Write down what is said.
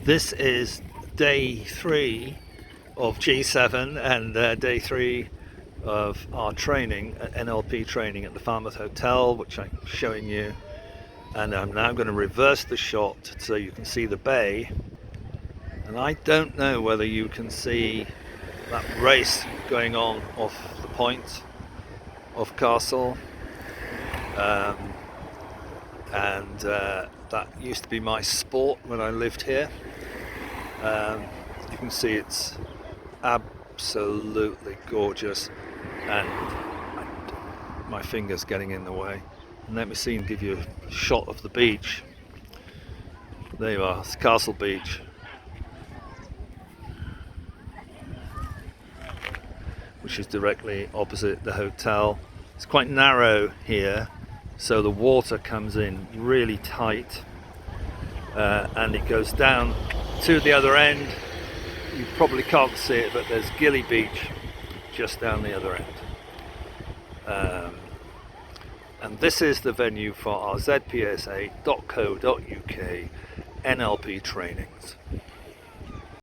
This is day 3 of G7 and day 3 of our training, NLP training at the Falmouth Hotel, which I'm showing you. And I'm now going to reverse the shot so you can see the bay. And I don't know whether you can see that race going on off the point of Castle. That used to be my sport when I lived here. You can see it's absolutely gorgeous, and my finger's getting in the way. And let me see and give you a shot of the beach. There you are, it's Castle Beach. Which is directly opposite the hotel. It's quite narrow here, so the water comes in really tight, and it goes down to the other end. You probably can't see it, but there's Gilly Beach just down the other end. And this is the venue for our zpsa.co.uk NLP trainings.